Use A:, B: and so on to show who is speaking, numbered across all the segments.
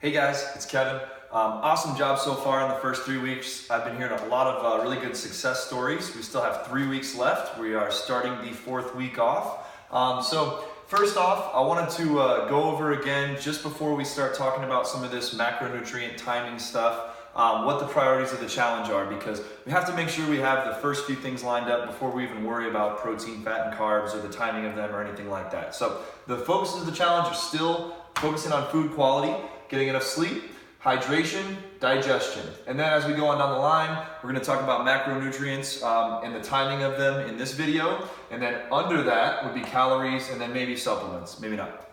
A: Hey guys, it's Kevin. Awesome job so far in the first 3 weeks. I've been hearing a lot of really good success stories. We still have 3 weeks left. We are starting the 4th week off. So first off, I wanted to go over again, just before we start talking about some of this macronutrient timing stuff, what the priorities of the challenge are, because we have to make sure we have the first few things lined up before we even worry about protein, fat, and carbs or the timing of them or anything like that. So the focuses of the challenge are still focusing on food quality, getting enough sleep, hydration, digestion. And then as we go on down the line, we're gonna talk about macronutrients and the timing of them in this video. And then under that would be calories and then maybe supplements, maybe not.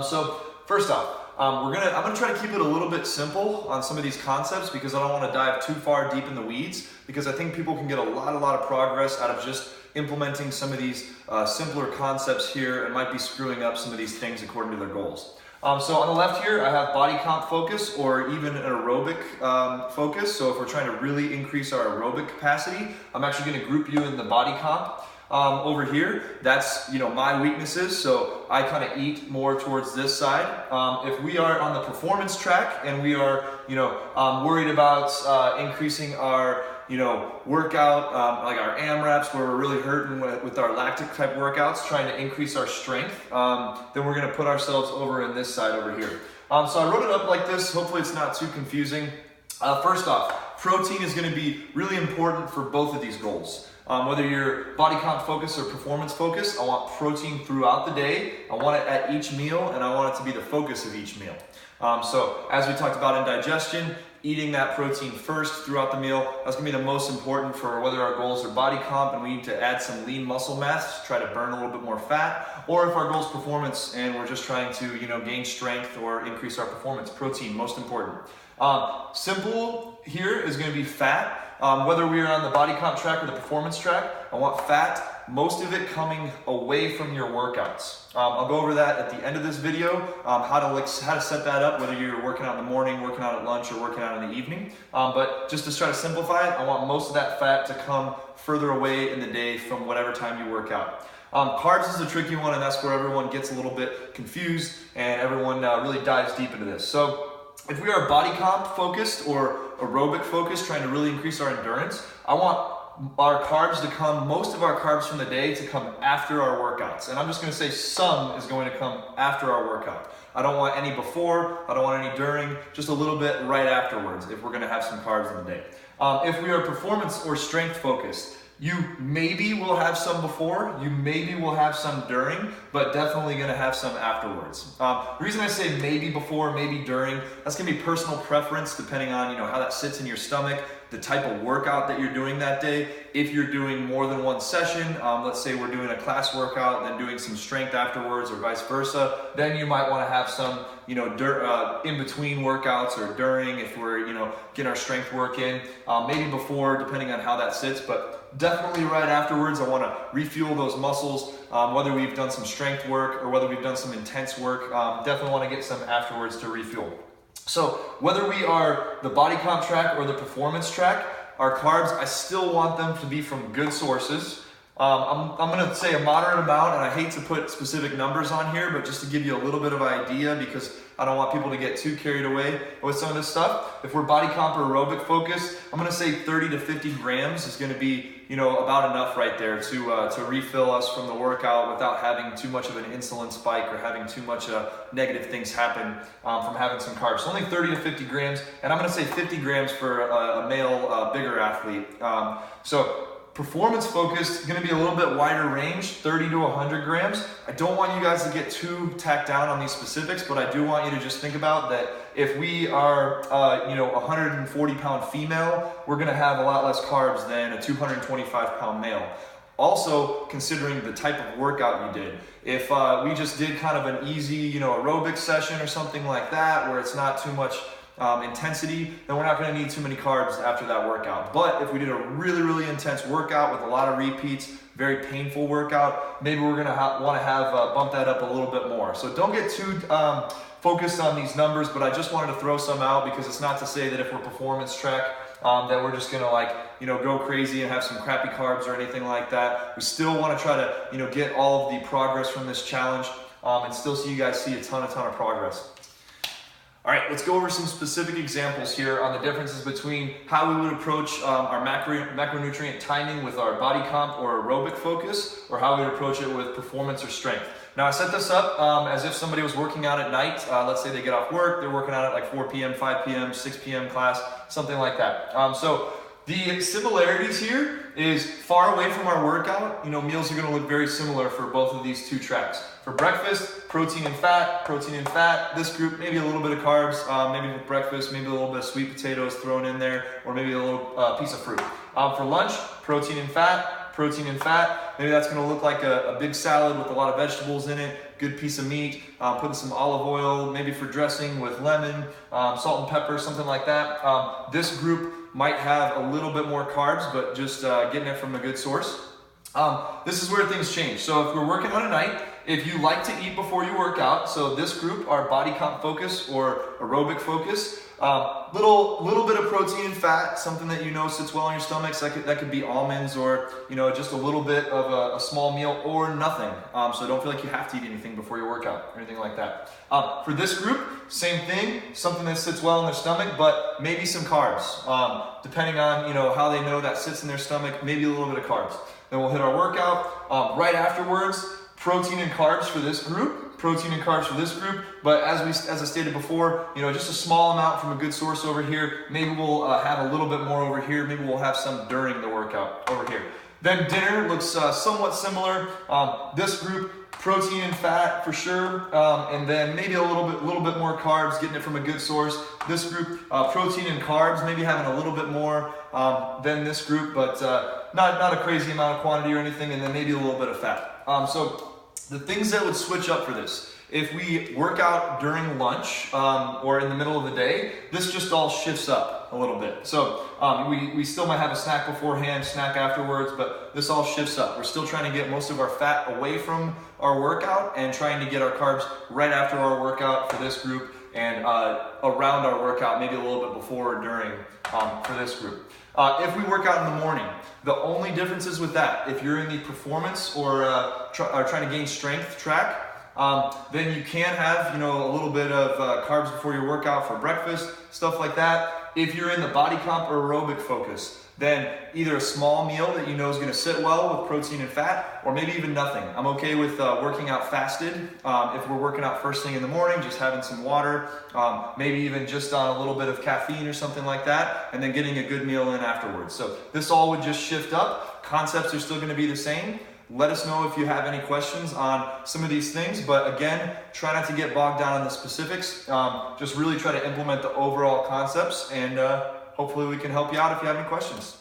A: So first off, I'm gonna try to keep it a little bit simple on some of these concepts because I don't wanna dive too far deep in the weeds, because I think people can get a lot of progress out of just implementing some of these simpler concepts here and might be screwing up some of these things according to their goals. So on the left here, I have body comp focus or even an aerobic focus. So if we're trying to really increase our aerobic capacity, I'm actually gonna group you in the body comp. Over here, that's my weaknesses, so I kind of eat more towards this side. If we are on the performance track and we are worried about increasing our workout, like our AMRAPs, where we're really hurting with our lactic type workouts, trying to increase our strength, then we're going to put ourselves over in this side over here. So I wrote it up like this. Hopefully it's not too confusing. First off, protein is going to be really important for both of these goals. Whether you're body comp focused or performance focused, I want protein throughout the day. I want it at each meal, and I want it to be the focus of each meal. So as we talked about in digestion, eating that protein first throughout the meal, that's gonna be the most important for whether our goals are body comp and we need to add some lean muscle mass to try to burn a little bit more fat, or if our goal is performance and we're just trying to gain strength or increase our performance. Protein, most important. Simple here is gonna be fat. Whether we are on the body comp track or the performance track, I want fat, most of it coming away from your workouts. I'll go over that at the end of this video, how to set that up, whether you're working out in the morning, working out at lunch, or working out in the evening. But just to try to simplify it, I want most of that fat to come further away in the day from whatever time you work out. Carbs is a tricky one, and that's where everyone gets a little bit confused and everyone really dives deep into this. So if we are body comp focused or aerobic focused, trying to really increase our endurance, I want our carbs to come, most of our carbs from the day to come after our workouts. And I'm just gonna say some is going to come after our workout. I don't want any before, I don't want any during, just a little bit right afterwards if we're gonna have some carbs in the day. If we are performance or strength focused, you maybe will have some before, you maybe will have some during, but definitely gonna have some afterwards. The reason I say maybe before, maybe during, that's gonna be personal preference depending on how that sits in your stomach, the type of workout that you're doing that day. If you're doing more than one session, let's say we're doing a class workout, then doing some strength afterwards or vice versa, then you might wanna have some in between workouts or during if we're getting our strength work in, maybe before depending on how that sits, but definitely right afterwards. I want to refuel those muscles, whether we've done some strength work or whether we've done some intense work, definitely want to get some afterwards to refuel. So whether we are the body comp track or the performance track, our carbs, I still want them to be from good sources. I'm going to say a moderate amount, and I hate to put specific numbers on here, but just to give you a little bit of idea, because I don't want people to get too carried away with some of this stuff. If we're body comp or aerobic focused, I'm going to say 30 to 50 grams is going to be about enough right there to refill us from the workout without having too much of an insulin spike or having too much negative things happen from having some carbs. So only 30 to 50 grams, and I'm going to say 50 grams for a male bigger athlete. So performance focused, going to be a little bit wider range, 30 to 100 grams. I don't want you guys to get too tacked down on these specifics, but I do want you to just think about that if we are, a 140-pound female, we're going to have a lot less carbs than a 225-pound male. Also, considering the type of workout you did. If we just did kind of an easy, aerobic session or something like that, where it's not too much intensity, then we're not going to need too many carbs after that workout. But if we did a really intense workout with a lot of repeats, very painful workout, maybe we're going to want to have bump that up a little bit more. So don't get too focused on these numbers, but I just wanted to throw some out because it's not to say that if we're performance track that we're just going to go crazy and have some crappy carbs or anything like that. We still want to try to get all of the progress from this challenge and still see you guys see a ton of progress. All right, let's go over some specific examples here on the differences between how we would approach our macronutrient timing with our body comp or aerobic focus, or how we would approach it with performance or strength. Now I set this up as if somebody was working out at night. Let's say they get off work, they're working out at like 4 p.m., 5 p.m., 6 p.m. class, something like that. So the similarities here is far away from our workout. Meals are going to look very similar for both of these two tracks. For breakfast, protein and fat, protein and fat. This group, maybe a little bit of carbs, maybe with breakfast, maybe a little bit of sweet potatoes thrown in there, or maybe a little piece of fruit. For lunch, protein and fat, protein and fat. Maybe that's going to look like a big salad with a lot of vegetables in it, good piece of meat, putting some olive oil, maybe for dressing with lemon, salt and pepper, something like that. This group might have a little bit more carbs, but just getting it from a good source. This is where things change. So if we're working on a night, if you like to eat before you work out, so this group, our body comp focus or aerobic focus, little bit of protein and fat, something that sits well in your stomach. So that could be almonds, or just a little bit of a small meal, or nothing. So don't feel like you have to eat anything before your workout or anything like that. For this group, same thing, something that sits well in their stomach, but maybe some carbs. Depending on how they know that sits in their stomach, maybe a little bit of carbs. Then we'll hit our workout. Right afterwards, protein and carbs for this group, but as I stated before, just a small amount from a good source over here. Maybe we'll have a little bit more over here. Maybe we'll have some during the workout over here. Then dinner looks somewhat similar. This group, protein and fat for sure, and then maybe a little bit more carbs, getting it from a good source. This group, protein and carbs, maybe having a little bit more than this group, but not a crazy amount of quantity or anything, and then maybe a little bit of fat. So the things that would switch up for this, if we work out during lunch or in the middle of the day, this just all shifts up a little bit. So we still might have a snack beforehand, snack afterwards, but this all shifts up. We're still trying to get most of our fat away from our workout and trying to get our carbs right after our workout for this group, and around our workout, maybe a little bit before or during for this group. If we work out in the morning, the only differences with that, if you're in the performance or are trying to gain strength track, then you can have a little bit of carbs before your workout for breakfast, stuff like that. If you're in the body comp or aerobic focus, then either a small meal that is going to sit well with protein and fat, or maybe even nothing. I'm okay with working out fasted. If we're working out first thing in the morning, just having some water, maybe even just on a little bit of caffeine or something like that, and then getting a good meal in afterwards. So this all would just shift up. Concepts are still going to be the same. Let us know if you have any questions on some of these things, but again, try not to get bogged down in the specifics. Just really try to implement the overall concepts, and hopefully we can help you out if you have any questions.